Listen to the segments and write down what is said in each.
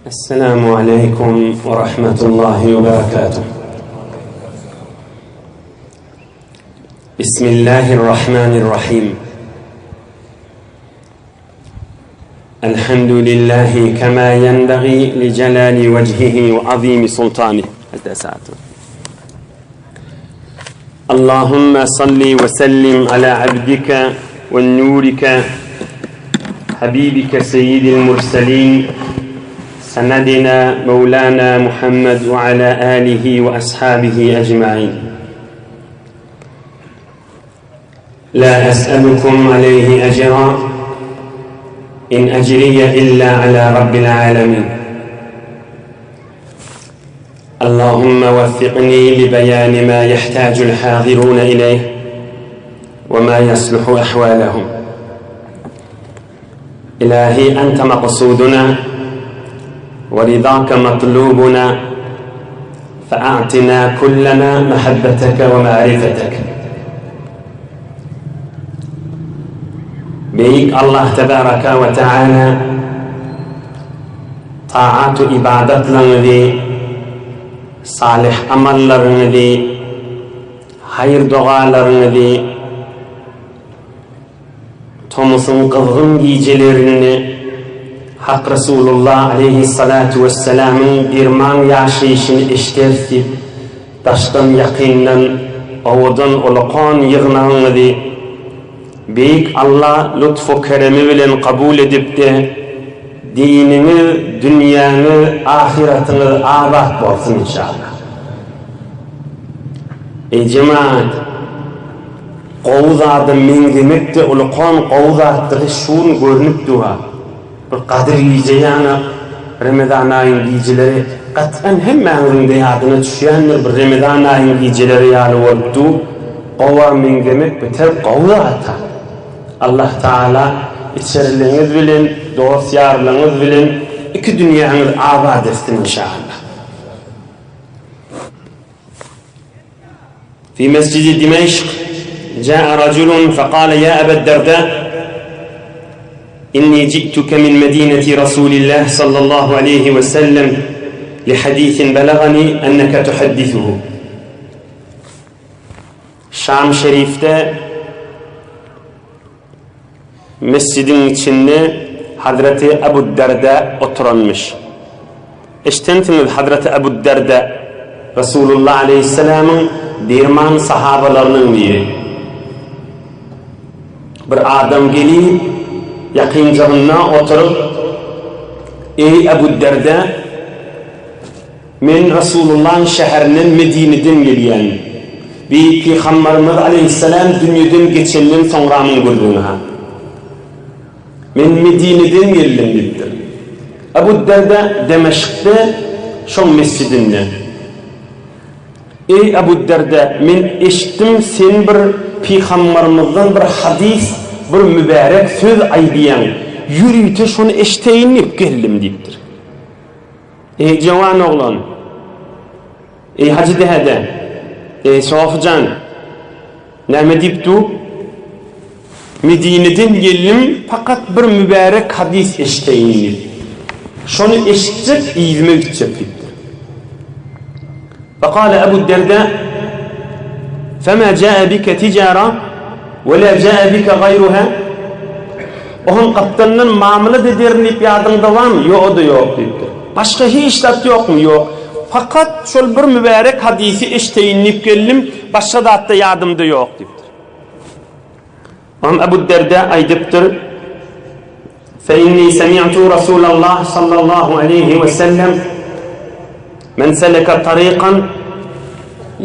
السلام عليكم ورحمة الله وبركاته. بسم الله الرحمن الرحيم. الحمد لله كما ينبغي لجلال وجهه وعظيم سلطانه. اللهم صل وسلم على عبدك والنورك حبيبك سيد المرسلين سندنا مولانا محمد وعلى آله وأصحابه أجمعين. لا أسألكم عليه أجرا إن أجري إلا على رب العالمين. اللهم وفقني لبيان ما يحتاج الحاضرون إليه وما يصلح أحوالهم. إلهي أنت مقصودنا ورضاك مطلوبنا، فأعطنا كلنا محبتك ومعرفتك. بيك الله تبارك وتعالى طاعات إبادت لنذي صالح أمل لنذي خير دعاء لنذي تومسن قضغن جيجلرن Hak Resulullah aleyhissalatu vesselam'ın birman yaşayışını iştertip taştan yakından ovadan olaqan yığınağını Beyik Allah lütfu keremi bilen kabul edip de dinini, dünyanı, ahiretini abat bolsun inşallah. Ey cemaat, qovuz adım mengimekte olaqan qovuz attığı şuun görünüp duha. Bir kadir giyeceğine Ramazan ayın giyicileri kat'en hemen adına düşüyenler bir Ramazan ayın giyicileri yani oldu. Qova mengemek biter qovda ata. Allah Teala içerileriniz bilin, dost yarlarınız bilin, iki dünyanız abad etsin inşallah. Fi mescidi Dimeşk جاء رجل فقال يا أبا الدرداء إني جئتك من مدينة رسول الله صلى الله عليه وسلم لحديث بلغني أنك تحدثه. Şam Şerif'te mescidin içinde Hazreti Ebu Derda oturmuş. İştentiniz Hazreti Ebu Derda Resulullah Aleyhisselam'ın dirman sahabalarının biri. Bir adam gelip yakınlarına oturup ey Ebu Derda, men Resulullah'ın şehrinin Medine'den geliyen bir Peygamberimiz Aleyhisselam dünyadan geçenden sonra mı gördün ha? Men Medine'den geldim dedi. Ebu Derda Demeşk'te şon mescidinde. Ey Ebu Derda, men eşittim sen bir Peygamberimizden bir hadis, bir mübarek söz aydiyan yürüyte şunu eşteğinip geldim deyiptir. Ey cevan oğlan, ey Hacı Dehede, ey Safcan, ne deyiptu? Medine'den geldim fakat bir mübarek hadis eşteğinip. Şunu eşitecek, iyizme gidecek deyiptir. Fekale Ebu Derda, فَمَا جَاءَ بِكَ تِجَارًا وَلَا جَاءَ بِكَ غَيْرُهَا. Onun kaptanının mamılı dediğini yadında var mı? Yok, o da yok deyiptir. Başka hiç tat yok mu? Yok. Fakat şöyle bir mübarek hadisi eşteğinleyip geldim, başka da hatta yardımda yok deyiptir. Ama Ebu Derda aydıptır. فَاِنِّي سَمِعْتُ رَسُولَ اللّٰهِ sallallahu aleyhi ve sellem مَنْ سَلَكَ طَرِيقًا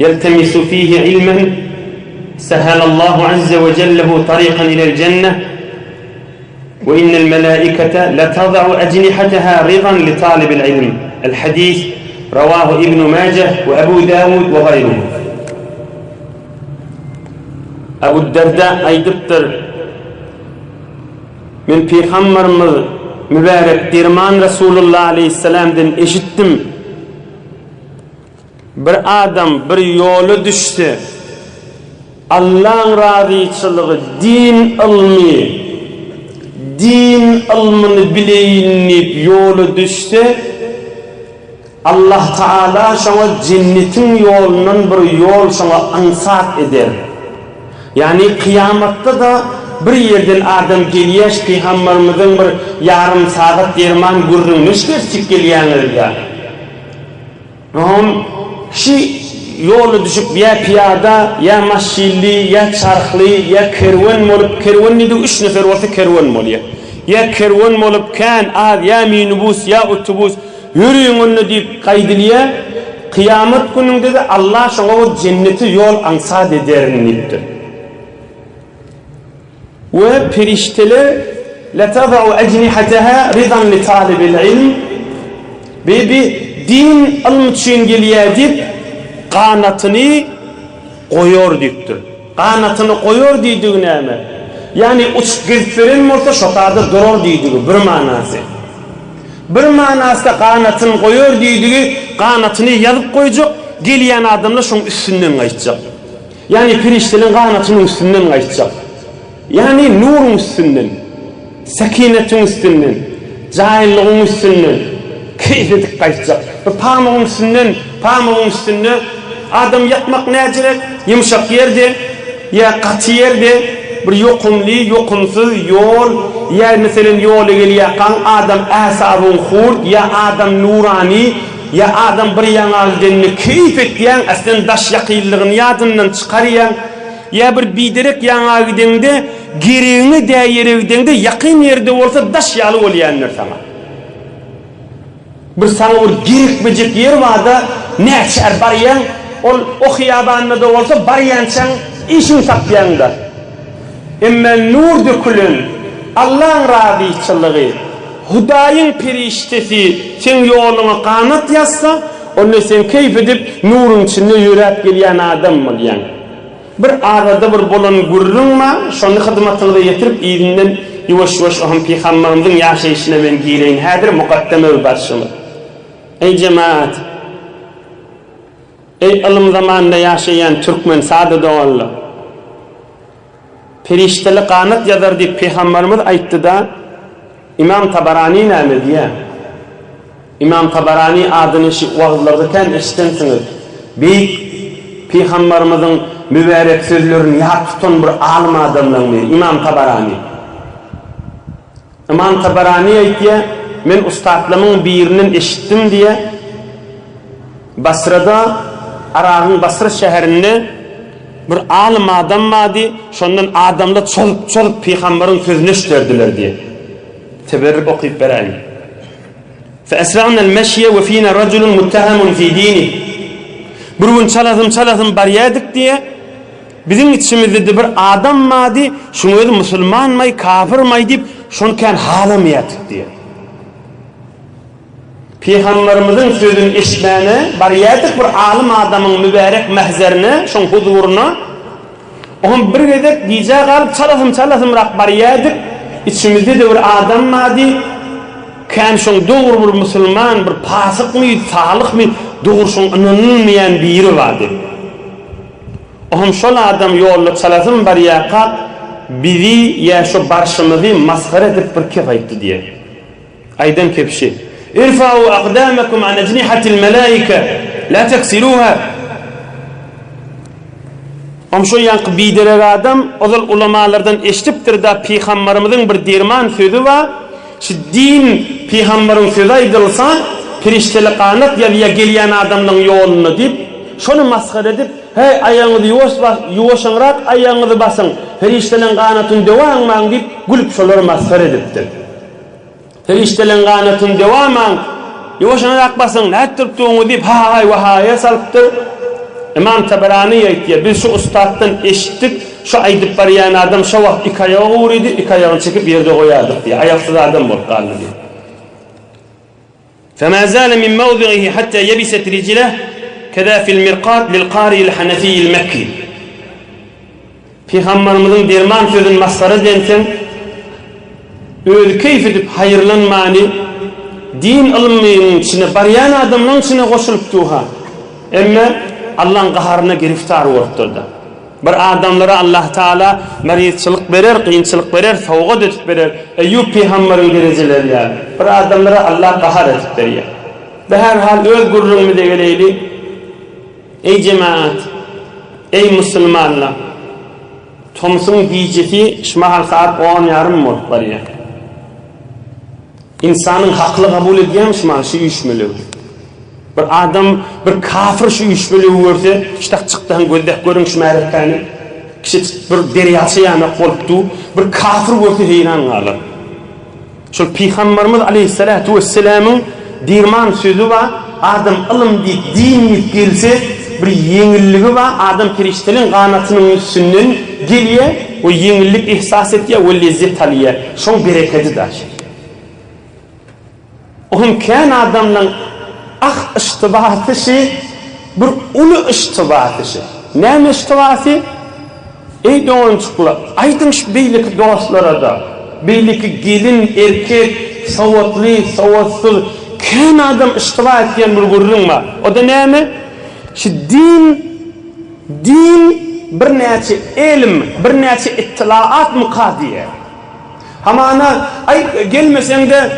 يلتمس فيه علما سهل الله عز وجل له طريقا إلى الجنة وإن الملائكة لتضع أجنحتها رضا لطالب العلم. الحديث رواه ابن ماجه وأبو داود وغيره. أبو الدرداء أيدبتر من Peygamberimiz mübarek dirman Resulullah Aleyhisselam'dan eşittim. Bir adam bir yolu düştü. Allah'ın razıçılığı, din ilmini bileyinip yolu düştü. Allah Taala şoňa cennetin ýolunyň bir ýol şoňa ansat eder. Yani kıyamatda da bir yerden adam gelýäş Peygamberimiziň bir yarım saat derman gurrunmuş geçip gelýänler ya. Rahim şi ýolu düşüp ya piyada ya maşinli ya çarkly ya kerwen bolup kerwen nidi 3 nefer bolsa kerwen bolýar. Ya kerwen bolup kan ad ya minibus ya otobus yürüyün onu diýip gaýdylýar. Kıyamet gününde de Allah şoňa o cenneti ýol ansat ederdir. Ve perişteler لَتَضَعُ أَجْنِحَتَهَا رِضًا لِطَالِبِ الْعِلْمِ bir din ilm için gelýär qanatyny goýar diýipdir. Qanatyny goýar diýdigi näme? Yani uçup geziperen bolsa şotada durar diýdigi bir manasy. Bir manasda qanatyny goýar diýdigi qanatyny ýazyp goýjak, gelýän adamlar şoň üstünden gaýtjak. Yani periştelerin qanatynyň üstünden gaýtjak. Yani nurun üstünden, sakinetin üstünden, cahilliğin üstünden, keyfetik kaçacak. Pamağın üstünden, adam yatmak ne gerek? Yumuşak yerde, ya katı yerde, bir yokunlu, yokunsuz yol, ya mesela yolu geliyakan adam asabın hurt, ya adam nurani, ya adam bir yanaldenini keyfet diyen, aslında daş yakıyllığın yadından çıkarayan, ya bir biderek yana gidende gereğini değeri gidende yakın yerde olsa daş yalı olyanlar sana. Bir sana bir gerekmeyecek yer var da ne açar bariyan o hiyabanında da olsa bariyan sen işin saklayan da. Emme nur dökülün Allah'ın radiyçılığı Hudayın periştesi sen yoluna kanat yazsa onu sen keyif edip nurun içinde yürüyüp gelen adam mı diyen. Bir arada bir bolan gurrunma, şonu hyzmatyňyza ýetirip ýerinden ýuwaş-ýuwaş aham Peygamberimiziň ýaşaýyşyna men gireýin. Häzir mukaddeme başlymy. Ey jemaat. Ey ilm zamanında ýaşaýan türkmen saadadawalla. Perişteli qanat ýazar diýip Peygamberimiz aýtdy da İmam Tabarani näme diýär? İmam Tabarani adyny şu wagtlarda kan eşitensiňiz. Beýik Peygamberimiziň mübarek sözlerini ýat tutan bir alim adamlaryň İmam Tabarani. İmam Tabarani aýtdy, men ustadlymyň birinin eşitdim diye Basrada Aragyn Basra şäherinde bir alim adam mady, şondan adamlar çolup Peýgamberiň sözüni eşitdirdiler diye. Teberrük okyp beraýin. فأسرعنا المشي وفينا رجل متهم في دينه. Bir gün çalazım baryadyk diye bizim içimizde bir adam mady, şunu özü musulman may, kafir may diýip şonkan halam ýatyk diye. Peygamberimizin sözüni eşitmäne baryadyk bir alim adamyň mübarek mahzerine, şoň huzuruna. Oňa bir gezek diýje galyp çalazım rak baryadyk. İçimizde de bir adam mady, kan şoň dogry bir musulman, bir pasyk my, salyk my, dogry şoň inanylmaýan biri bardy. Oňa şol adam ýolda çalasym barýaka bizi ýa şo barşymyzy maskhara edip bir kep aýtdy diýe. Aýdan kepşi. Irfa'u aqdamakum an ajnihatil malaika la taksiruha. Şo ýanky biderek adam ozal ulamalardan eşitipdir da Peygamberimiziň bir derman sözü var. Şu din Peýgamberiň sözü aýdylsa, perişteli qanat ýa gelýän adamyň ýoluny diýip, şonu maskhara edip, hey aýaňyzy ýuwaşaňrak aýaňyzy basyň, perişteliň qanatyny dewamaň diýip, gülüp şolary maskhara edipdir. Perişteliň qanatyny dewamaň, ýuwaşaňrak basyň, nätdirdiňi diýip, hay we haýa salypdyr. İmam Tabarani aýtdy, biz şu ustaddan eşitdik, şu aýdyp barýan adam şu wagt iki aýagy uğraydy, iki aýagyny çekip ýerde goýardyk diýip, aýaksyz adam bolup galdy diýip. فما زال من موضعه حتى يبست رجله كذا في المرقات للقارئ الحنفي المكي. Peygamberimizin derman sözüni maskhara densen, öýle keyf edip haýyrlanmany, din ilminiň içine barýan adamlaryň içine goşulyp tuha. Emma Allah'ın qaharına giriftar bolupdurdy. Bir adamlara Allah Taala maryçylyk berer, qiyinçylyk berer, sowgat etip berer. Eyyub Peýgamberiň derejeleri ýa. Bir adamlara Allah qahar etip berýär. Herhal öz gurrunu de geleyli. Ey cemaat, ey Müslümanlar. Tomsun diyeceti şmahal saat 10:30 bolup barýar. İnsanın haklı kabul edýän şmahal şu işmeli. Bir adam, bir kafir şu işmeli görse, işte çıktan gözdek görün şmahal kişi bir derýasy ýana bolupdy, bir kafir görse heýran galar. Şol Peygamberimiz aleyhissalatu vesselam'ın dirman sözü var. Adam ilm diýip din diýip gelse bir yeňilligi var. Adam perişteliň ganatynyň üstünden gelýär, o yeňillik ihsas etýär, o lezzet alýar. Şoň bereketi daşy. Oňa kan adamlaryň iştibahaty bir uly iştibahaty. Näme iştibahaty? Ey doňçuklar, aýdyň beýleki dostlara da, beýleki gelin, erkek, sawatly, sawatsyz kan adam iştiba etýän bir gurrun var. O da näme? Şu din bir näçe ilm, bir näçe ittilaat muqadiye. Hamana ay gelmeseň de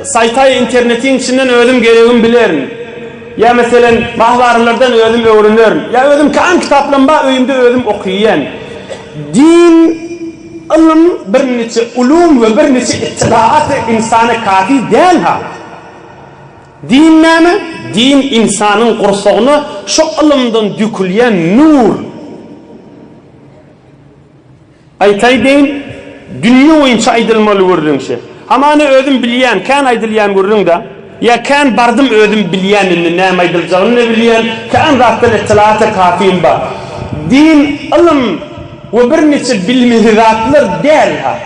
saytay internetin içinden ölüm geregin bilerin. Ya meselen mahlarlardan ölüm öwrenirim. Ya ölüm kan kitaplan ba öýümde ölüm okuýan. Din ilm bir neçe ulum ve bir neçe ittilaat insana kafi değil ha. Din näme? Din insanın gursogyny şu ilmden dökülýän nur. Aytay deyin, dünýä boýunça aýdylmaly görüň şey. Hamany özüm bilýän, kan aýdylýan görüň da, ya kan bardım özüm bilýänini, näme aýdyljagyny bilýän, kan zatdan ittilaata kafim bar. Din ilm ve bir neçe bilmeli zatlar değil ha.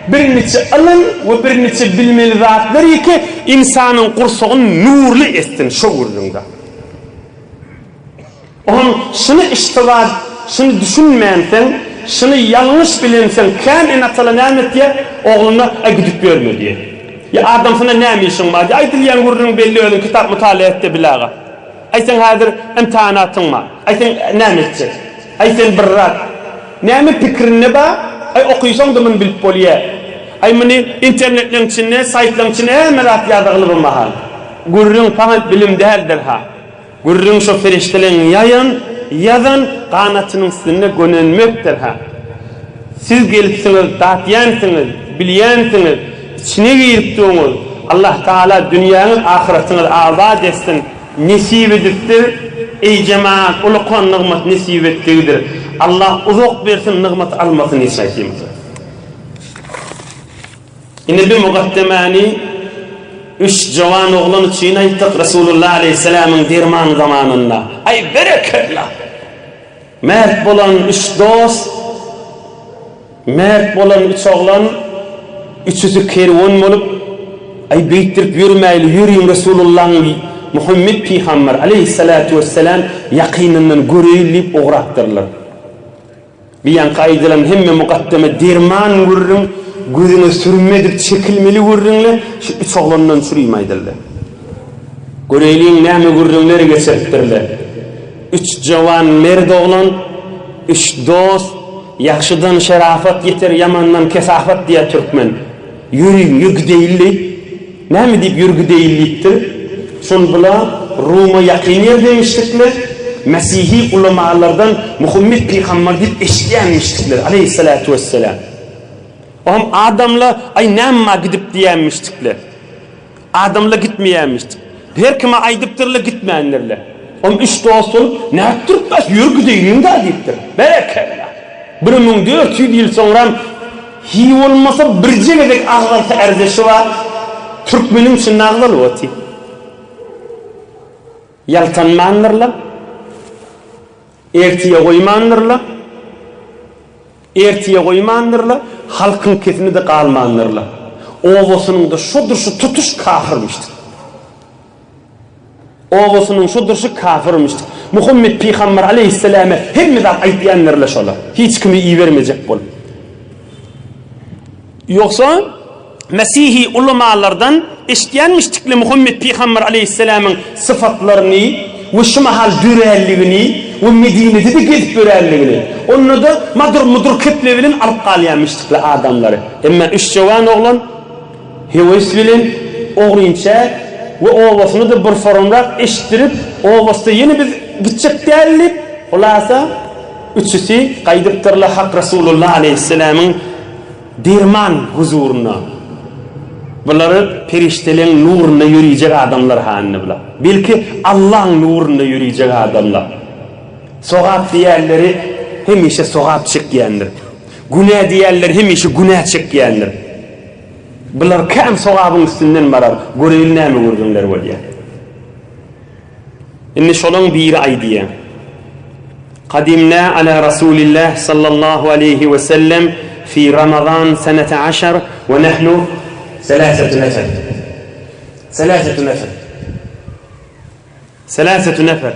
Bir neçe ilm ve bir neçe bilmeli zatlar ki insanın gursogyny nurly etsin şu görüňde. On şunu iştibat, şunu düşünmeýänsen, şunu yanlış bilensen, kan enatalan etýä, ogluny agydip berme diýe. Ya adam sana näme işin bar? Aýdylýan görüň belli ölüm kitap mutala etdi bilaga. Aýsan häzir imtihanatyň bar. Aýsan näme etjek? Aýsan bir rat. Näme pikirine ba? Ay okuýsaň da men bilip bolýar. Ay meni internetleriň içinde, saytlaryň içinde merak ýadygyly bolmahan. Gurrun pahat bilim däldir ha. Gurrun şo feriştelerin ýazan ganatynyň üstünde gönenmekdir ha. Siz gelipsiňiz, datýansyňyz, bilýänsiňiz, içine giripdiňiz. Allah Taala dünýäniň ahiretiniň azad etsin, nesip edipdir. Ey cemaat, ulukon nigmat nesip etdidir. Allah uzak bersin, nigmat almasyn isleýärmiz. Ine bir muqaddemani 3 jawan oglan üçin aýtdyk Rasulullah aleyhissalamyň derman zamanynda. Ay bereketler. Mert bolan 3 dost, mert bolan 3 oglan, üçüsi kerwon bolup ay beýtirip ýürmäýli ýürüň Rasulullah'ın Muhammed Peygamber aleyhissalatu vesselam yakynynyň göreýlip ogratdyrlar. Biyan kaydılan hemme muqaddeme derman görürün, gözüne sürmedip çekilmeli görürünle, şu 3 oglandan sürüýmäýdirler. Göreýliň näme görürünleri geçeripdirler. 3 jawan merd oglan, 3 dost, yaxşydan şerafat yeter, yamandan kesafat diýe türkmen. Yürüň, ýürgüdeýillik. Näme diýip ýürgüdeýillikdir? Şol bula Roma ýakynýar demişdikler. Mesihi ulamalardan Muhammed Peygamber diýip eşitýänmişdikler aleyhissalatu vesselam. Oğlum adamla ay näme gidip diýänmişdikler. Adamla gitmeýänmişdik. Her kime aýdypdyrlar gitmeýänlerler. Oğlum 3 dost bolup näme türkmäs ýürgüdeýin da diýipdir. Bereketler. 1400 ýyl soňra hi bolmasa bir jegedek aglarta erzeşi var. Türkmeniň üçin naglar wati. Yaltanmanlarlar. Ertiye goýmandyrlar, halkyň ketini de galmandyrlar. Owasynyň da şudur şu tutuş kafirmişdir. Owasynyň şudur şu kafirmişdir. Muhammed Peygamber aleyhissalama hemme zat aýtýanlarlar şolar. Hiç kimi iyi vermejek bolup. Yoksa Mesihi ulamalardan eşitýänmişdikle Muhammed Peygamber aleyhissalamyň sıfatlaryny we şu mahal dürelligini we Medine'de de gezip görelligini onu da madur kitle bilen alıp galýanmışdyklar adamlary. Emma 3 jawan oglan heves bilen oglynça ve ovasını da bir sorumrak eşittirip ovasında yeni biz gidecek değerli. Hulasa üçüsü kaydıptırla Hak Resulullah Aleyhisselam'ın dirman huzuruna. Bunları periştelerin nuruna yürüyecek adamlar haline bula. Belki Allah'ın nuruna yürüyecek adamlar. Sogap diğerleri hem işe sogap çıkmayanlar. Günah diğerleri hem işe günah çıkmayanlar. Bunlar kam sogabın üstünden varar. Görevine mi vurgunlar var ya? İnne şolun bir ay diye. Kadimna ala Resulillah sallallahu aleyhi ve sellem fi Ramazan senete 10 ve nahnu ثلاثة نفر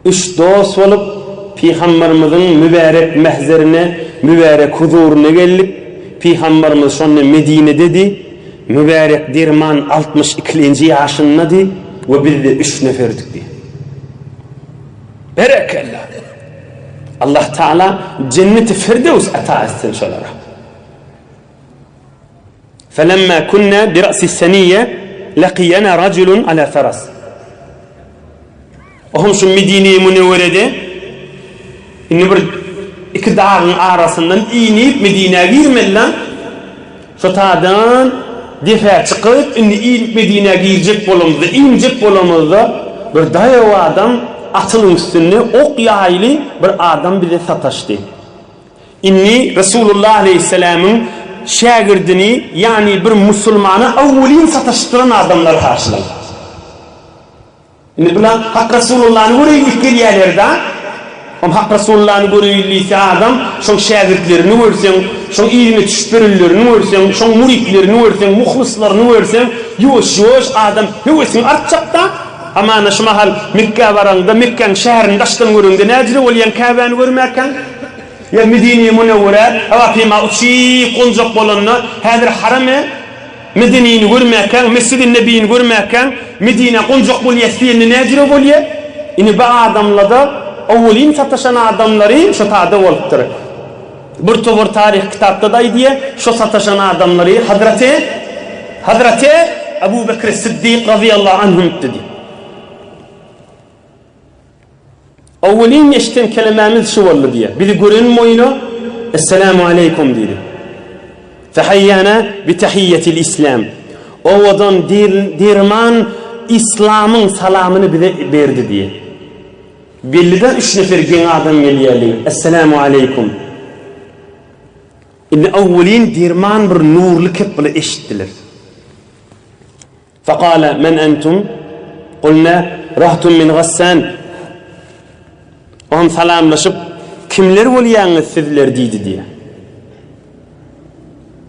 üç dost olup Peygamberimizin mübarek mehzerine, mübarek huzuruna gelip Peygamberimiz sonra Medine dedi. Mübarek dirman 62. yaşında dedi ve biz de 3 neferdik diye. Berekallah. Allah Teala cenneti Firdevs ata etsin şolara. فلما كنا برأس السنية لقينا رجل على فرس. Ohum şu Medine-i Münevvere'de bir iki dağın arasından inip Medine'ye girmediler. Şu tağdan defa çıkıp inip Medine'ye girecek bolumuzda, inecek bolumuzda bir dayağı adam atının üstüne ok yaylı bir adam bize sataştı. İnni Resulullah Aleyhisselam'ın şagirdini yani bir Müslümanı avvelin sataştıran adamlar karşılar. Şimdi bulan Hak Resulullah'ın buraya ilk yerlerde Hak Resulullah'ın buraya adam şun şagirdlerini görsen, şun ilmi tüşbürüllerini görsen, şun muritlerini görsen, muhlislerini görsen yoş adam hevesin artacak da ama naşmahal Mekke varanda Mekke'nin şehrini taştan göründe necre olayan Kabe'ni görmerken ya Medine-i Münevvere ama peyma uçi konacak bolanına hadir harame Medine'yi görmerken Mescid-i Nebi'yi görmerken Medine konacak bolyasiyeni necre bolya ini bu adamla da avvelin sataşan adamları şu taada oluptur. Bir tövür tarih kitapta da diye şu sataşan adamları Hazreti Ebu Bekir Siddiq radıyallahu anhum dedi. Avvelin eşten kelimemiz şu oldu diye. Biri görünme oyunu Esselamu Aleyküm dedi. Fehayyana bitahiyyetil İslam. Ovadan dirman İslam'ın salamını bize verdi diye. Belliden 3 nefer gen adam geliyorlar. Esselamu Aleyküm. İnne avvelin dirman bir nurlu kıplı eşittiler. Fekala men entum? Kulna rahtun min Gassan. Onu salamlaşıp kimler olyanız sizler deydi diye.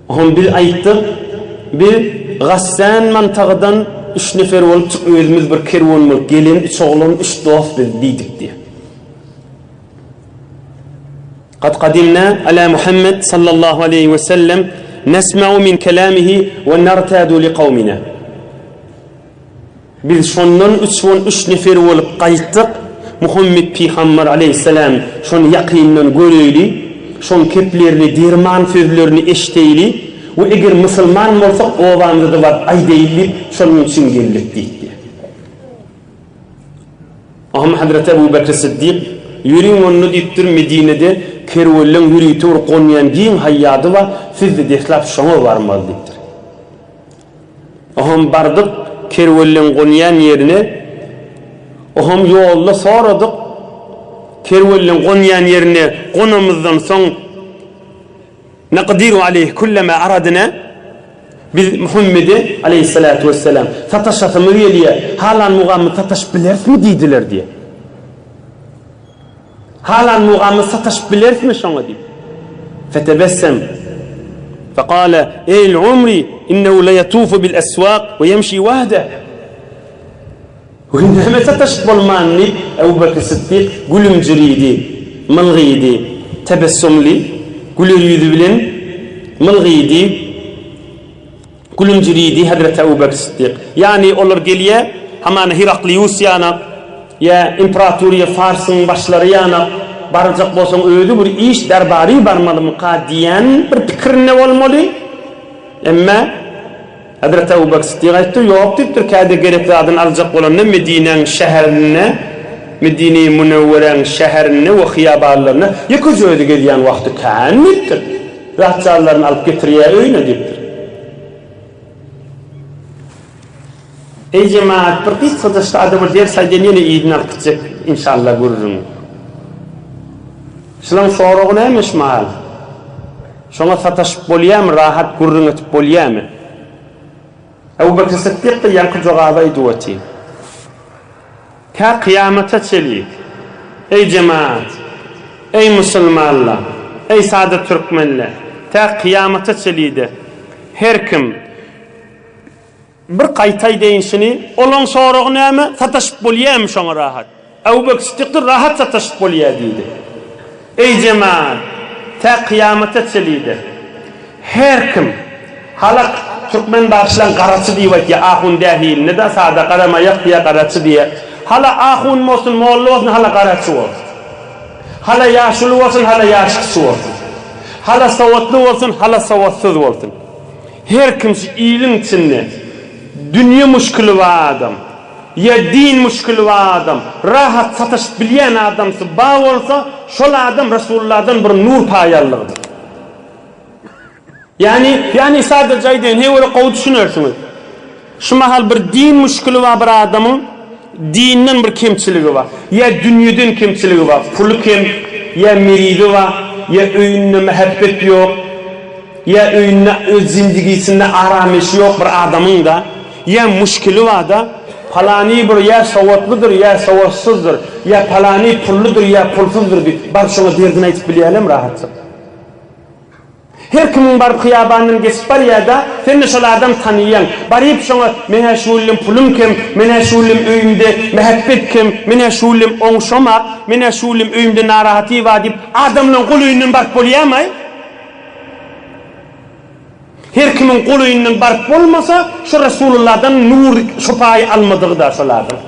Onu bir ayttık, bir Gassan mantığından 3 nefer olup özümüz bir kervan olup gelin 3 oğlum 3 dost deydik diye. Kad kadimna ala Muhammed sallallahu aleyhi ve sellem nesma'u min kelamihi ve nertadu li kavmina. Biz şondan 3 nefer olup kayttık. Muhammed Peygamber Aleyhisselam şonu yakinen göreyli, şon keplerini, dirman sözlerini eşteyli ve eğer Müslüman olsak ovamızda da var ay deyilip şonun için geldik deydi. Ahmet Hazreti Ebu Bekir Siddiq yürüyün onu deyiptir Medine'de kervellen yürüytür konyan giyin hayyadı var siz de deslap şonu varmalı deyiptir. Ahmet bardık kervellen konyan yerine Ohum yolda soradık. Kervellen konyan yerine konumuzdan son naqdiru aleyh kullama aradna biz Muhammed'e aleyhissalatu vesselam sataşatımı diye halan muğamı sataş bileriz mi dediler diye. Halan muğamı sataş bileriz mi şuna diye. Fetebessem فقال اي العمر انه لا يطوف بالاسواق ويمشي وحده. وإنما تتشبه الماني أبو بكر الصديق قلهم جريدي ملغيدي تبسم لي قل يريد بلن ملغيدي قلهم جريدي حضرت أبو بكر الصديق يعني أولر قليا همان Heraklius yana ya İmparatoriya Fars'ın başları yana baracak bolsun öydü bir iş derbari barmalı mı diyen bir fikir ne olmalı ama Hazreti Ebu Bekir Sıddık aytdy, "Yok" dipdir, "Käde gerekli adın aljak bolanda Medine'nin şäherine, Medine-i Münewwere'nin şäherine we hiyabanlaryna ýeke jöýde gelýän wagty känmitdir. Rahatçalarını alıp getirýär öýüne" dipdir. Ey cemaat, bir kysgaça adamlar der saýdan ýene ýygyny alyp gitjek, inşallah görürüň. Şulan soragy nämiş mal? Şoňa sataşyp bolýarmy, rahat gurrun etip bolýarmy? Ebu Bekir Sıddık da ýanky jogaby aýdypdy. Ka kıyamata çelik. Ey cemaat, ey musulmanlar, ey sade türkmenler, ta kıyamata çeliydi. Her kim bir qaytay deýişini, olan soragy näme? Sataşyp bolýarmy şoňa rahat? Ebu Bekir Sıddık rahat sataşyp bolýar diýdi. Ey cemaat, ta kıyamata çeliydi. Her kim halak Türkmen başlan garaçy diýip ya ahun dähil, ne da sada garama ýok diýe garaçy diýe. Hala ahun bolsun, molla bolsun, hala garaçy bolsun. Hala ýaşly bolsun, hala ýaşsy bolsun. Hala sawatly bolsun, hala sawatsyz bolsun. Her kim ilim içinde dünýä müşkili bar adam, ya din müşkili bar adam, rahat sataşyp bilýän adamsy ba bolsa, şol adam Rasulullahdan bir nur paýallygydyr. Yani sadece aydan hewle qow düşünersiňiz. Şu mahal bir din müşkili bar bir adamyň dininden bir kemçiligi bar. Ya dünýeden kemçiligi bar, puly kem, ya meridi bar, ya öýünde mehabbet ýok, ya öýünde öz zindigisinde arameş ýok bir adamyň da, ya müşkili bar da, falany bir ya sawatlydyr, ya sawatsyzdyr, ya falany pullydyr, ya pulsuzdyr diýip bar şoňa derdini aýtyp bilýärem rahatça. Her kimin bar kıyabanyň geçip bar ýa-da sen şol adam tanıyan, baryp şoňa mene şulim pulum kim, mene şulim öýümde mehabbet kim, mene şulim oňşamak, mene şulim öýümde narahaty bar diýip adamlaryň goluýundan bar bolýarmy? Her kimin goluýundan bar bolmasa, şu Rasulullahdan nur şupaý almadygy da şol adam.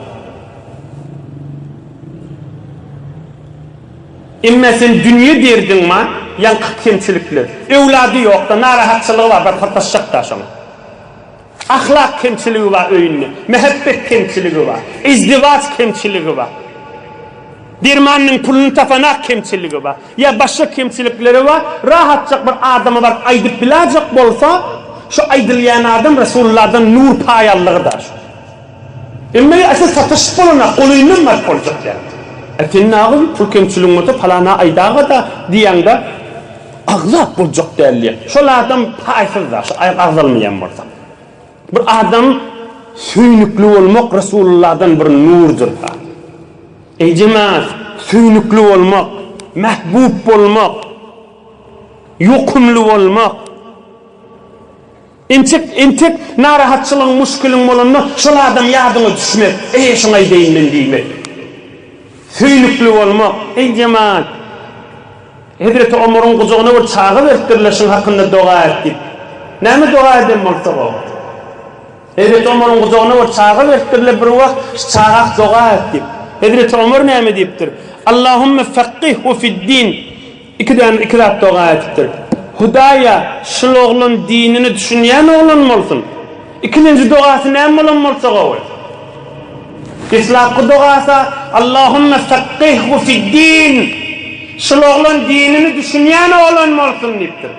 Imme sen dünýe berdiňmi? Yanky kemçilikler. Ewlady ýok da narahatçylygy bar, bar patlaşjak da şoň. Ahlak kemçiligi bar öýünde, mehabbet kemçiligi bar, izdiwaç kemçiligi bar. Dermanyň pulunu tapanak kemçiligi bar. Ya başga kemçilikleri bar, rahatçak bir adamy bar aýdyp biläjek bolsa, şu aýdylýan adam Rasulullahdan nur paýallygydyr. Emme asy satyşyp bolana goluýundan bar boljak ýa-da. Etinnağı pul kemçiliğinde falana aydağı da diýende agzap boljak däldi. Şol adam paýsyz da, agzalmaýan bolsa. Bir adam süýnükli bolmak Rasulullahdan bir nurdur. Ey cemaat, süýnükli bolmak, mahbub bolmak, ýokumly bolmak. Entek narahatçylyk müşkiliň bolanda şol adam ýadyna düşmek. Şoňa aýdyň diýmek. Süýnükli bolmak, ey cemaat. Hazreti Ömer'in guzugyna bir çağı beripdirler hakynda doga etdik. Näme doga edem bolsa o? Hazreti Ömer'in guzugyna bir çağı beripdirler bir wagt çağa doga etdik. Hazreti Ömer näme diýipdir? Allahumme faqqihhu fid-din. İki rat doga etipdir. Hudaýa şol oglun dinini düşünýän oglan bolsun. İkinji dogasy näme bolan bolsa o? İslaqı dogasa Allahumme faqqihhu fid-din. Şol oglun dinini düşünýän oglan bolsun diýipdir.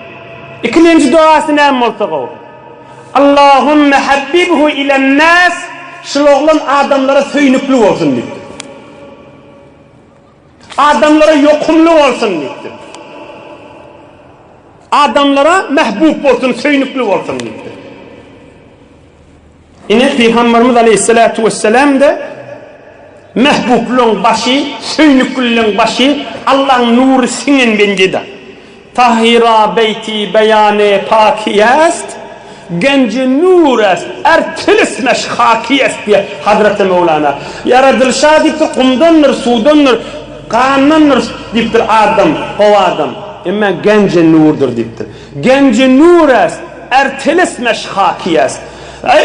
İkinji dogasy näme bolsa o? Allahumme habbibhu ilen-nas. Şol oglun adamlara söýnükli bolsun diýipdir. Adamlara ýokumly bolsun diýipdir. Adamlara mahbub bolsun, söýnükli bolsun diýipdir. Ine Peygamberimiz aleyhissalatu vesselam da mehbubluň başy, söýnüklüň başy Allah'ın nuru singen bendida. Tahira beyti beyane pakiyast, gence nurast, ertilis meşhakiyast diye Hazreti Mevlana. Yaradılşa deyiptir, kumdandır, sudandır, kandandır deyiptir adam, o adam. Ama gence nurdur deyiptir. Gence nurast, ertilis meşhakiyast.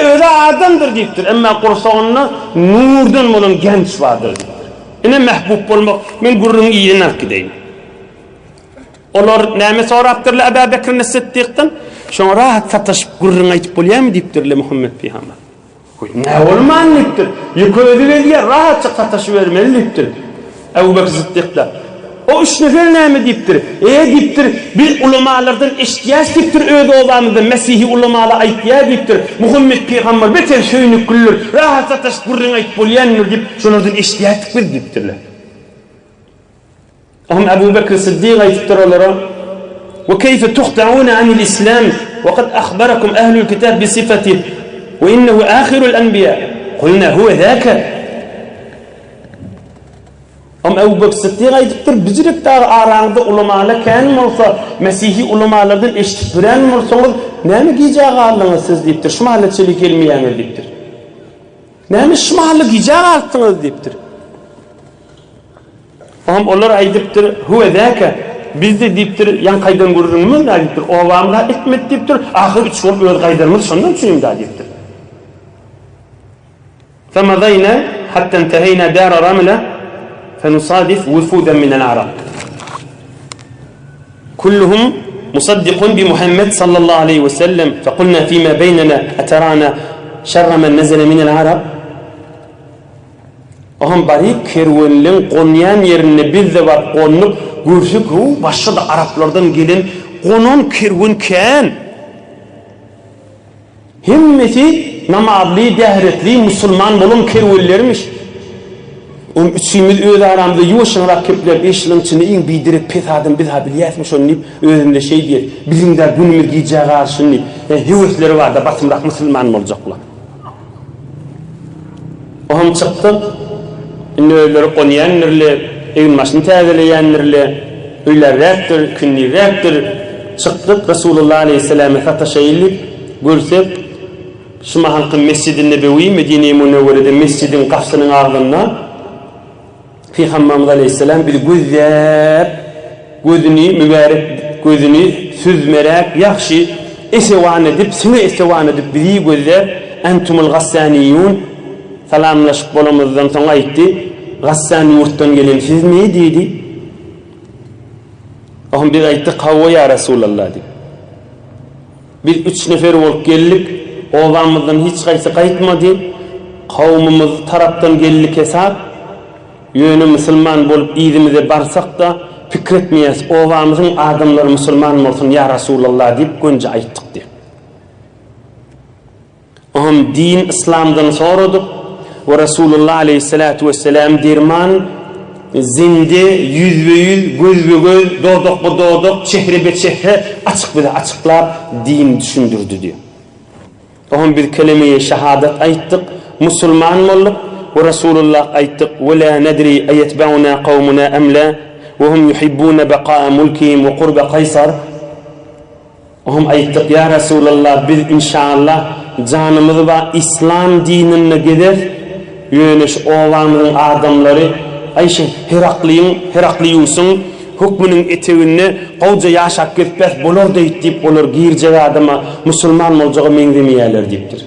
Öyle adamdır deyiptir. Ama kursağında nurdan bolun genç vardır deyiptir. Yine mehbub bolmak, men gurrun iyinin arkideyim. Olar näme sorapdyrlar Ebu Bekir Sıddık'tan? şoňa rahat sataşyp gurrun aýtyp bolýarmy diýipdirle Muhammed Peygamber. Ne olman diýipdir. Ýöküdüler rahatça sataşyp bermeli diýipdir. Ebu Bekir Sıddık'la. O üç nefer näme diýipdir? Diýipdir, biz ulamalardan eşitýäs diýipdir, öýde obamyzda Mesihi ulamalar aýtýar diýipdir. Muhammed Peygamber beter söýnüp güller, rahat sataşyp gurrun aýtyp bolýarmy diýip şolardan eşitýärdik bir diýipdirler. Ahum Ebu Bekir Sıddık aýtypdyr olara: "Ve keyfe tuhta'una anil İslam ve kad akhbarakum ahlul kitab bi sifatihi ve innehu ahirul enbiya." Qulna huwa zaka. Ama Ebu Bekir Sıddık aýdypdyr, bizirek dağı araňda ulamalar kän bolsa, Mesihi ulamalardan eşitip bilen bolsaňyz, näme gijag aldyňyz siz diýipdir. Şumalatçylyk gelmeýäňiz diýipdir. Näme şumaly gijag aldyňyz diýipdir. Am olar aýdypdyr, huwa zaka. Bizde diýipdir, ýan gaýdan gurrunmy diýipdir. Owamla etmet diýipdir. Ahyr üç bolup öz gaýdarymyz şondan üçin diýipdir. Famadayna hatta intahayna dar ramla فنصادف وفودا من العرب كلهم مصدق بمحمد صلى الله عليه وسلم فقلنا فيما بيننا أترانا شر من نزل من العرب Aham bari kerwenlerin qonyan yerine bizde var qonup görsük başka da Araplardan gelen qonon kerwen kän. Himmeti namazlı, dehretli, musulman bolun kerwenlermiş. Üçümüz öýle aramda ýuwaşyňrak kepler 5 ýylyň içinde iň bidirip pes adam biz habiliýätmiş onu özünde şey diýer. Biziň de günümiz gijag arşyny hewesleri bar da batymrak musulman boljaklar. Oham çykdy. Öýleri qonýanlyrly, egin maşyny täzeleýänlyrly, öýlerräkdir, künnirräkdir. Çykdyk Rasulullah aleyhisselam'a sataşaýylyk görsek şu mahalkyň Mescid-i Nebewi Medine-i Munawwara'da mescidin gapsynyň agdyna Peygamberimiz aleyhisselam bir gözünü mübarek gözünü süzmerek yaxşı esewan edip sini esewan edip biri gözler entumul gassaniyun salamlaşıp bolamızdan soň aýtdy Gassani ýurtdan gelen siz ne diýdi? Ahum bir aýtdy kawwa ya Rasulullah diýip. Bir üç nefer bolup geldik, owamyzdan hiç gaýsy gaýtmady. Kawmymyz tarapdan geldik hesap. Yönü musulman bolup ýerimize barsak da pikretmeýäs, owamyzyň adamlary musulman bolsun ya Rasulullah diýip gönje aýtdyk diýip. Ahum din İslamdan soradyk. Ve Resulullah aleyhissalatu vesselam derman zinde yüzbe-yüz, gözbe-göz, dodok-dodok, çehre-çehre açıklap din düşündürdü diyor. Ohun bir kelimeye şehadet aýtdyk, musulman boldyk ve Resulullah aýtdyk ve la nedri ayetbauna qawmuna am la ve hum yuhibbuna baqa'a mulkihim ve qurba Kaysar. Ohum aýtdyk ya Resulullah biz inşallah canymyzy we İslam dinine gider. Yönüş owamyň adamlary aýşy Herakliýusyň hukmynyň eteginde gowja ýaşap ketmez bolar diýip bolar girjek adama musulman boljagy meňdemeýärler diýipdir.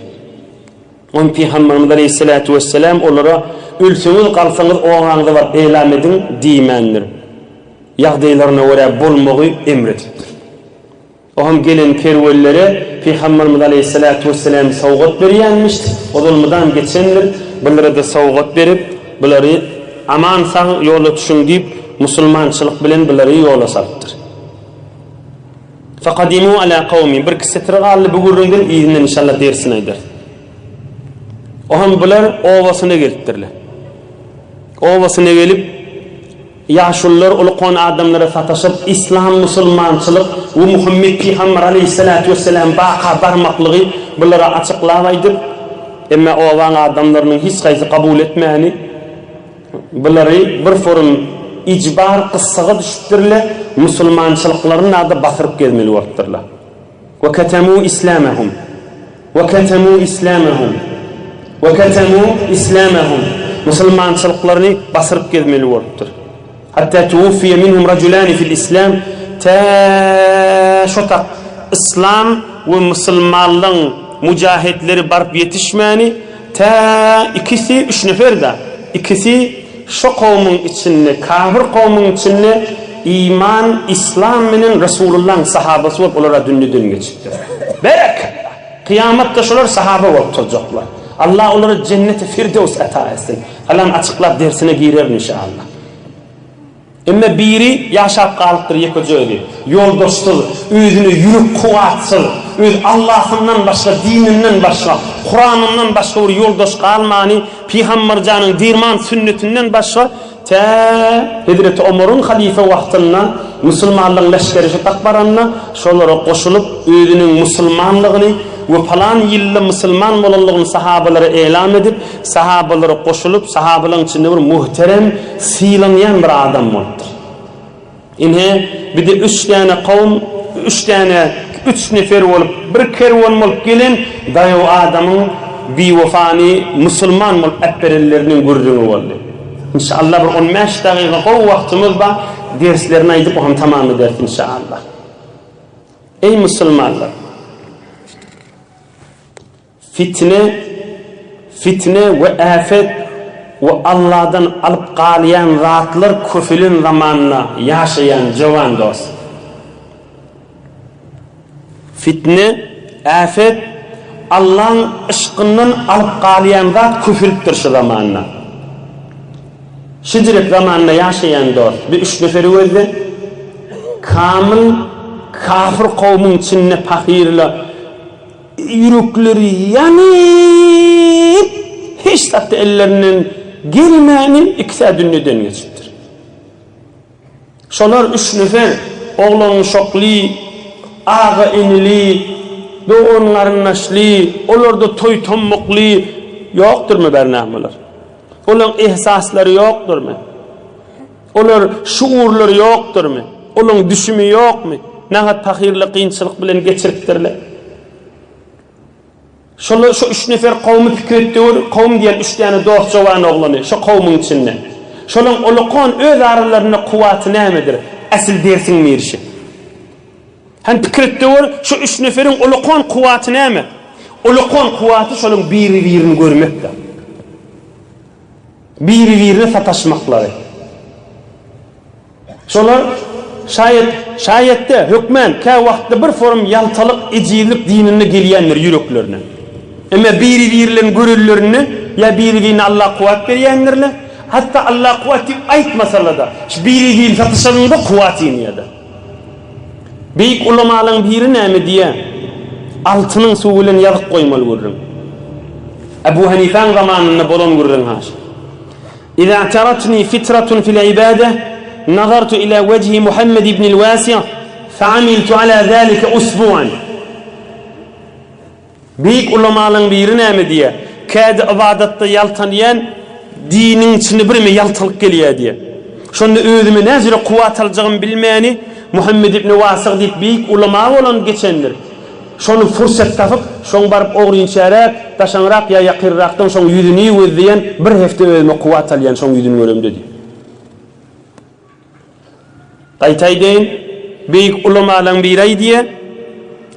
On Peygamberimiz aleyhissalatu vesselam olara ölseňiz galsaňyz owaňyzda bar elam edin diýmendir. Ýagdaýlaryna görä bolmagy emredipdir. Oham gelen kerwellere Peygamberimiz aleyhissalatu vesselam sowgat berýänmiş. Odulmadan geçenler bunlara da sowgat berip, bulary aman saň ýola düşün diýip musulmançylyk bilen bulary ýola salypdyr. Faqadimu ala qawmi bir kisetirgaly bu gurrundan ýygyny inşallah dersini aýdar. Oham bular owasyna gelipdirler. Owasyna gelip yaşullar ulqon adamlara sataşıp İslam musulmançylyk we Muhammed Peygamber aleyhissalatu vesselam baqa barmaklygy bulara açyklap aýdyp, emma owaň adamlarynyň hiç gaýsy kabul etmäni bulary bir forum icbar qıssaga düşüpdirler, musulmançylyklaryny ady basyryp gelmeli bolupdyrlar. Ve katamu islamahum ve katamu islamahum ve katamu islamahum musulmançylyklaryny basyryp gelmeli bolupdyr. Hatta tuwfiya minhum rajulan fil islam ta şotak İslam ve musulmanlyň mücahitleri barıp yetişmäni ta ikisi üç nefer da ikisi şu kavmın içinde kafir kavmın içinde iman, İslam menen Resulullah'ın sahabası bolup olara dünyeden geçipdir. Berekatla. Kıyametde şolar sahaba bolup turacaklar. Allah onlara cenneti Firdevs ata etsin. Alan açıklar dersine girer inşallah. Emme biri yaşap kalıptır yekocoydu. Yoldaştır, özünü yürük kuvatsız, öz Allah'ından başka, dininden başka, Kur'an'ından başka bir yoldaş kalmani, Peygambercanın dirman sünnetinden başka, Hazreti Ömer'ün halife vaxtında Müslümanlığın leşkeri takbaranına şolara koşulup özünün Müslümanlığını ve falan yılda Müslüman olanlığını sahabalara elan edip sahabalara koşulup sahabaların içinde bir muhterem sıylanyan bir adam oldu. İnhe bir de 3 tane kavm, 3 nefer olup bir kervan olup gelin dayo adamın bir vefani Müslüman olup etberellerinin gurrunu oldu. İnşallah bir 15 dakika o vaktimiz var derslerini aydıp onu tamam eder inşallah. Ey Müslümanlar, fitne ve afet ve Allah'dan alıp qalayan rahatlar küfülün zamanına yaşayan cavan dost. Fitne, afet Allah'ın ışkından alıp qalayan zat küfürüptür şu zamanına. Şidret zamanında yaşayan dost bir 3 neferi öldü. Kamil kafir kavmin içinde pahirle yürekleri yanıp hiç tattı ellerinin gelmeyenin ikisi dünyadan geçiptir. Şolar 3 nefer oğlan şokli, ağa inili, doğun qarındaşlı, olarda toy tommukli yoktur mu bernamalar? Olan ihsasları yoktur mu? Olar şuurları yoktur mu? Olan düşümü yok mu? Nahat pahirli kıyınçılık bilen geçiriptirler. Şu 3 nefer kavmi fikrettiyor, kavm diyen 3 tane dost cavan oğlanı, şu kavmin içinde. Şolun uluqon öz aralarına kuvvati nemedir? Asıl dersin mirişi. Han fikrettiyor, şu 3 neferin uluqon kuvvati neme? Uluqon kuvvati şolun biri-birini görmekdir. Biri-birini sataşmakları. Şolar şayette hükmen ka vaqtda bir form yaltalık, ecilik dinini geliyenler yüreklerine. Ama biri-birilerin görürlerini ya biri-birini Allah kuvvet veriyenlerle hatta Allah kuvveti aytmasa da biri-birini satışanın da kuvvetini ya da. Büyük ulamaların biri nemi diye altının suğulen yazık koymalı görürüm. Ebu Hanife'nin zamanında bolon görürüm haş. İza teratni fitratun fil ibade nazartu ila vecihi Muhammed ibn al-Wasi' fa'amiltu ala zalika usbu'an. Büyük ulamaların biri nemi diye kâdi ibadette yaltanayan dinin içinde bir mi yaltalık geliyor diye. Şunda özümü nezire kuvvet alacağım bilmeyeni Muhammed ibn Vasık deyip büyük ulama olan geçenler. Şonu fırsat tapıp şonu barıp oğruyunçarak, taşanrak ya yakırraktan şonu yüzünü özleyen bir hefte özüme kuvvet alayan şonu yüzünü görüm dedi. Qaytay deyin büyük ulamaların biri diye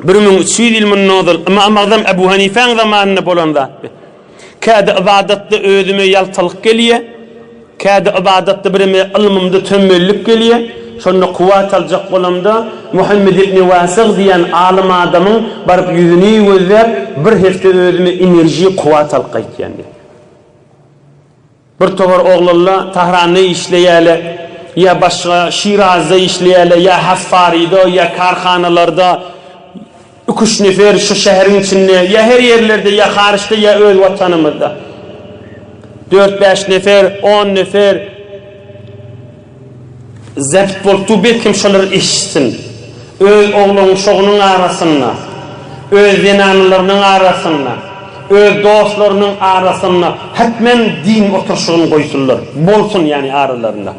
1300 ilmin nodul ama amazam Ebu Hanife'nin zamanında bolan zat. Kâdi ibadette özüme yaltalık geliyor. Kâdi ibadette birime ilmimde tömmüllük geliyor. Şonu kuvvet alacak olamda Muhammed ibn Vasık diyen alim adamın barıp yüzünü gözlep bir hefte özüme enerji kuvvet alqayt yani. Bir tovar oğlalla Tahran'da işleyeli ya başka Şiraz'da işleyeli ya Haffari'da ya karxanalarda 3 nefer şu şehrin içinde ya her yerlerde ya hariçte ya öz vatanımızda 4-5 nefer 10 nefer zept boltu belkim şolar işsin. Öz oğlunun şoğunun arasında, öz zenanlarının arasında, öz dostlarının arasında hetmen din oturuşunu koysunlar. Bolsun yani aralarında.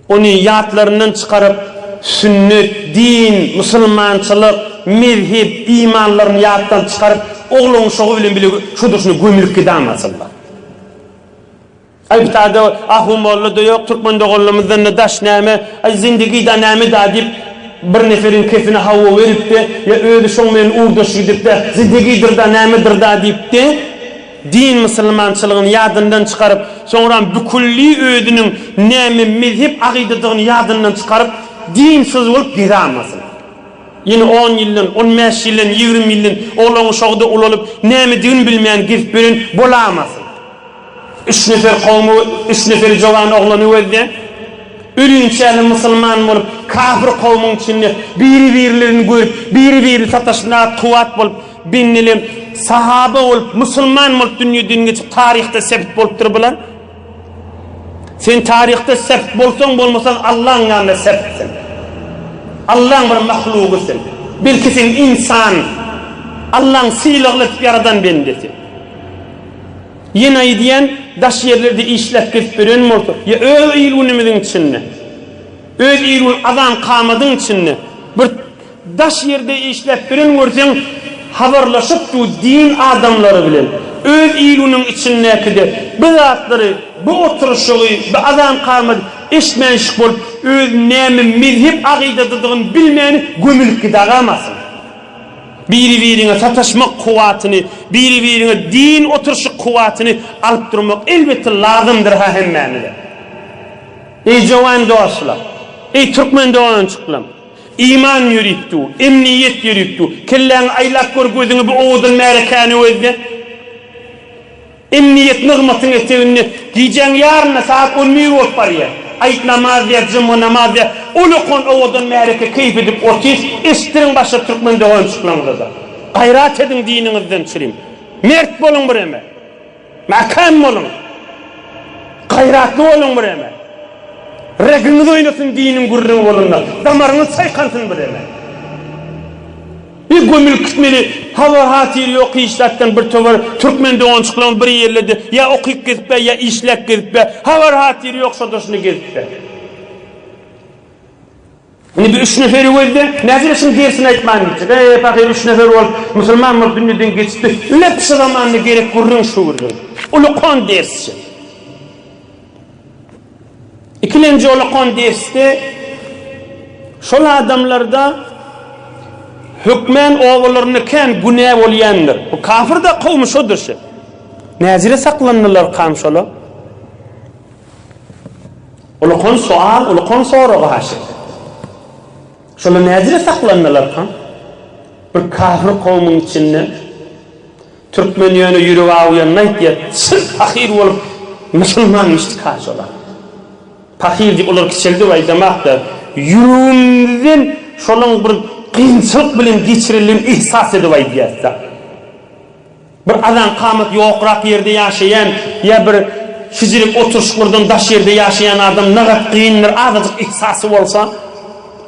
Onu yatlarından çıkarıp sünnet, din, Müslümançılık, mezhep, imanlarını yattan çıkarıp oğlunun şoğu bilen bile şu duruşunu gömülüp gidemesinler. Ay btada ahumollu da yok Türkmen doğulumuzdan da daş neme ay zindagi da neme da dip bir neferin kefine hava verip de ya öyle şonmen uğdaşı dip de zindagidir da nemedir da dip de din musulmançylığını ýadyndan çykaryp, soňra bükülli öýdüniň näme mezhep agydadygyny ýadyndan çykaryp, dinsiz bolup gidamasyn. Ýene 10 ýyldan, 15 ýyldan, 20 ýyldan olaňy şogda ulalyp, näme diýin bilmeýän girip bilen bolamasyn. 3 nefer kawmy, 3 nefer jowan oglany welde, ölünçäli musulman bolup, kafir kawmyň içinde biri-birilerini görüp, biri-biri sataşyna kuwat bolup, binnilim sahaba bolup, musulman bolup dünýeden geçip taryhda sebit bolupdyr bular. Sen taryhda sebit bolsaň bolmasaň Allahyň ýanynda sebitsin. Allah'ın bir mahlugusun. Belki sen insan. Allah'ın sıylıklık yaradan bendesin. Yine diyen daş yerlerde işlep gidip öğren mi oldu? Ya öz ilunumuzun içinde. Öz ilun adam kamadın içinde. Bir daş yerde işlep öğren görsen haberlaşıp du din adamları bilen. Öz ilunun içindeki de bu zatları, bu oturuşu, bu adam kamadı eşmenşik bolup öz näme mezhep agydadygyny bilmeni gömülüp gidagamasyn. Biri-birine sataşmak kuwatyny, biri-birine din oturuşy kuwatyny alyp durmak elbetde lazımdyr ha hemmemide. Ey jowan dostlar, ey türkmen dogançyklar, iman ýürükdi, emniyet ýürükdi. Kelläň aylap gör gözüňi bu owdun märekany özde. Emniyet nygmatyň etegini giýjäň ýaryna saat 10 bolup barýar. Ayet namaz diye, cuma namaz diye, ulukon oğudun mehreke keyif edip ortayız, eşittirin başa Türkmen doğan çıklanıda da. Gayrat edin dininizden çüreyim. Mert bolun bir eme. Makam olun. Gayratlı olun bir eme. Reginiz oynasın dinin gurrunu olunlar. Damarınız saykansın bir eme. Bir gömül kütmeli, hava hatiri yok işlerden bir tovar Türkmen doğan çıkılan bir yerledi. Ya okuyup gezip be, ya işlek gezip be. Hava hatiri yok şadosunu gezip be. Yani bir 3 neferi öldü, neziresin gerisini aytman gidecek. Fakir 3 nefer ol, musulman mı dünyeden geçti. Lepsi zamanını gerek gurrun şu gurrun. Ulukon dersi. İkilinci ulukon dersi, şol adamlarda hükmen oğullarını ken günah bolýandyr. Bu kafir da kavmi şodur şey. Nazire saklanırlar kamşola. Ulukon sual, ulukon soruğa haşik. Şola nazire saklanırlar kam. Bir kafir kavmin içinde Türkmen yönü yürüp ağuyanına ihtiyat. Sırf fakir olup Müslüman iştikâş ola. Fakir deyip olur kiçildi ve demek de yürüğümden şolun bir kıyınçılık bilen geçirilen ihsas edip aydiyatsa. Bir adam kamet yoğurak yerde yaşayan ya bir fizilik oturuşlardan daş yerde yaşayan adam ne kadar kıyınlar azıcık ihsası olsa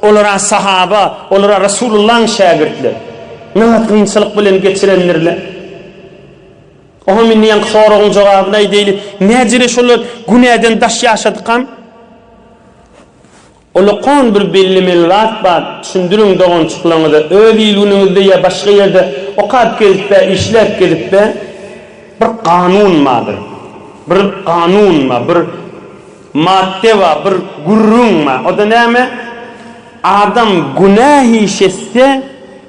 olara sahaba, olara Resulullah'ın şagirtleri ne kadar kıyınçılık bilen geçirenlerle o minniyen soruğun cevabı ne değil necire şolar günahden daş yaşadıkan Ulukon bir bellimeli rat var, düşündürün doğan çıklanıda, öz ilununuzda ya başka yerde okat gezip be, işlep gezip be, bir kanun madır. Bir kanun ma, bir madde var, bir gurrun ma. O da ne mi? Adam günah işetse,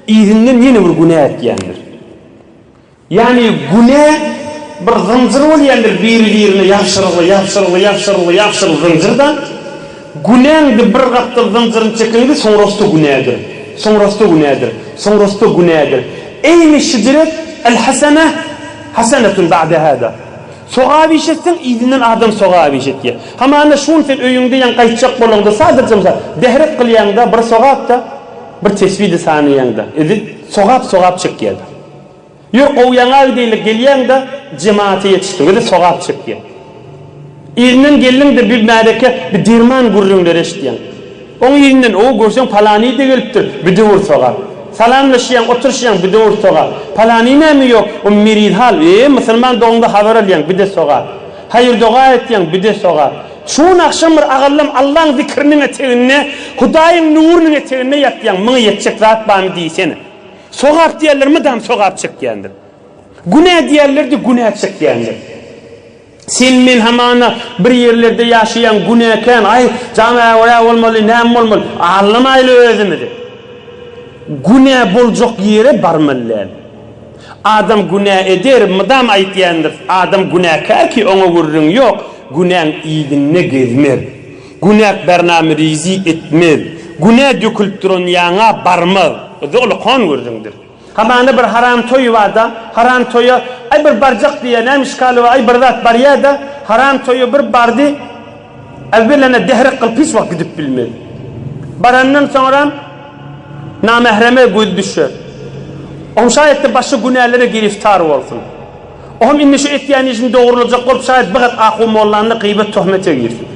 izinden yeni bir günah etkendir. Yani günah bir zıncır olyandır, bir-birine yapşırılı zıncırdan. Günahdı bir kaptır zıncırın çekildi, sonrası günahdır. Eyni şidiret, el-hasene, hasenetun ba'de hada. Soğağı işetsin, izinden adam soğağı işetiyor. Ama anne şun sen öyünde yan kayıtacak bolağında, sadece mesela, dehret kılıyanda, bir soğağı da, bir tesbih de sanıyanda. Soğağı çıkıyor da. Yok o yana değil, geliyanda, cemaate yetişti, ve soğağı çıkıyor. İzinden gelin de bir mereke bir dirman gurrunlar eşdiyen. Onun izinden o görsen palani de geliptir, bir de vur soğar. Salamlaşıyan, oturuşayan, bir de vur soğar. Palani ne mi yok? O miridhal, Müslüman doğumda haber alayan, bir de soğar. Hayır dua etiyen, bir de soğar. Şun akşam bir ağırlam Allah'ın zikrinin eteğine, Hudayın nurunun eteğine yatyan, mını yetecek zat bana diysene. Soğar diyerler mi dam soğar çıkyandır. Günah diyerler de günah çıkyandır. Sen men hamana bir yerlerde yaşayan günahken ay camiye oraya olmalı, nem olmalı, ağlamayla özümüdür. Günah bolcak yere barmalılar. Adam günah eder, mıdam aytyandır. Adam günahkar ki ona vurrun yok. Günah iyidinne gezmer. Günah bernamı rizi etmer. Günah dökülüp durun yana barmaz. O da olu kan vurrundur. Hamanda bir haram toyu var da, haram toyu ay bir barcak diye neymiş kalı ay bir zat bar ya da haram toyu bir bardı evvelene dehre kılpis vakit gidip bilmedi. Barandan sonra namehreme göz düşer. On şayette başı günahlara giriftar olsun. Ohum inni şu etiyani için doğrulacak olup şayet bıgat akum olanını gıybet tohmete girsin.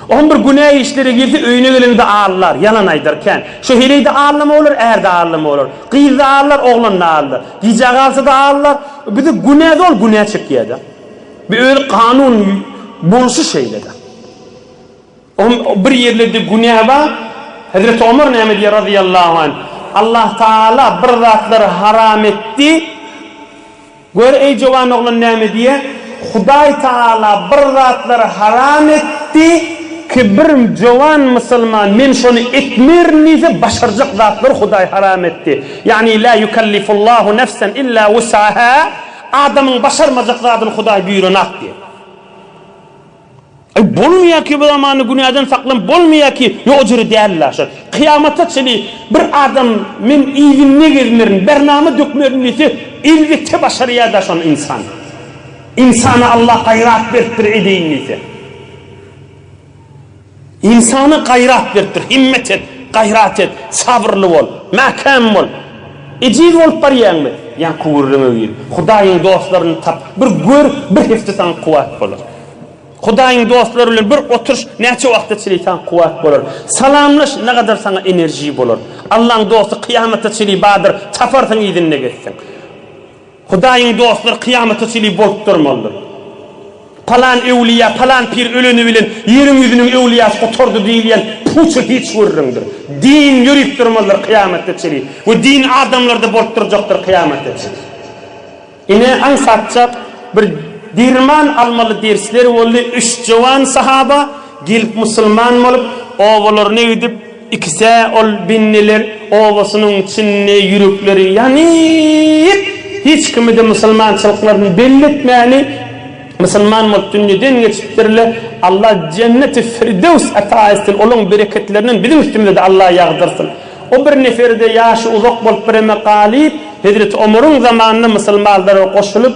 Ohum bir günah işleri girdi öyüne gelinde ağırlar, yalan aydarken. Şu hileyde ağırlama olur, erde ağırlama olur. Gıyırda ağırlar, oğlanla ağırlar. Giyecek alsa da ağırlar. Bir de günah da ol, günah çekiyor. Bir öyle kanun buluşu şeyle de. Ohum bir yerlerde günah var. Hazreti Ömer ne diyor radıyallahu anh. Allah Teala bir zatları haram etti. Gör ey cavan oğlan ne diye? Huday Teala bir zatları haram etti ki bir cavan Müslüman men şunu etmir nize başaracak zatları Huday haram etti. Yani la yukallifullahu nefsen illa vus'aha. Adamın başarmayacak zatını Huday buyurunak diye. Bolmuyor ki bu zamanı günahdan saklan, bolmuyor ki ne ocuru değerler. Kıyamata çeli bir adam min izinine gezmerin, bernamı dökmerin ise elbette başarıya da son insan. İnsana Allah gayrat vertir edeyin ise. İnsanı gayrat vertir, himmet et, gayrat et, sabırlı ol, mahkam ol. Eciz ol pariyan mı? Yani kuvurunu ver. Hudayın dostlarını tap, bir gör, bir heftetan kuvvet olur. Hudayın dostları bilen bir oturuş neçe vaqtda çileytan kuvvet bolur. Salamlaş ne kadar sana enerji bolur. Allah'ın dostu kıyamata çiley badır. Tafarsan idinne geçsin. Hudayın dostları kıyamata çiley bolup durmalıdır. Palan evliya, palan pir ölünü bilen, yerin yüzünün evliyası oturdu diyen puçu hiç vururundur. Din yürüyüp durmalıdır kıyamata çiley. Bu din adamlarda bolup duracaktır kıyamata çiley. Yine ansatacak bir dirman almalı dersleri oldu. 3 cavan sahaba gelip Müslüman olup ovalarını gidip ikisi ol binneler ovasının içine yürükleri yanıp hiç kimi de Müslümançılıklarını belli etmeyeni Müslüman olup dünyadan geçiptirle Allah cenneti firdevs ata etsin. Onun bereketlerinin bizim üstümüzde de Allah yağdırsın. O bir neferde yaşı uzak bolup bir mekalip Hazreti Ömer'ün zamanında Müslümanlara koşulup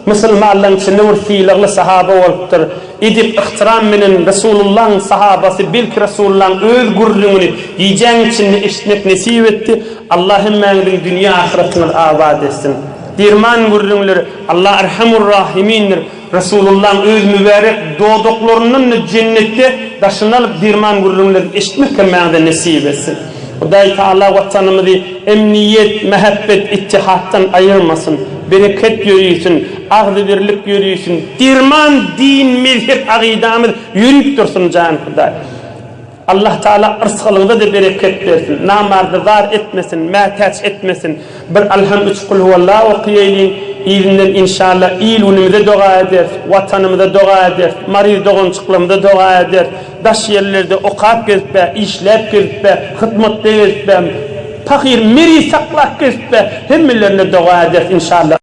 Müslümanların içinde urfiylikli sahaba oluptur. Edip ihtiram menen Resulullah'ın sahabası belki Resulullah'ın öz gurrunu yiyeceğin içinde işitmek nesip etti. Allah'ın mağdın dünya ahiretini abad etsin. Dirman gurrunları Allah erhamur rahimindir. Resulullah'ın öz mübarek doğduklarının cennette taşınalıp dirman gurrunları işitmek mağdın nesip etsin. Huday Teala vatanımızı emniyet, mehabbet, ittihattan ayırmasın. Bereket yürüysün, ahd-ı birlik yürüysün. Dirman, din, mezhep, akidamız yürüyüp dursun can Huday. Allah Teala ırzkılığında da bereket versin. Namardı zar etmesin, mataç etmesin. Bir alham 3 kul huvallahu okuyayım. İyinden inşallah iyilunumuza dua eder, vatanımıza dua eder, mariz doğunçuklığımıza dua eder, daş yerlerde okap gezip be, işlep gezip be, hıdmette gezip be, fakir meri saklak gezip be, hemmelerine dua eder inşallah.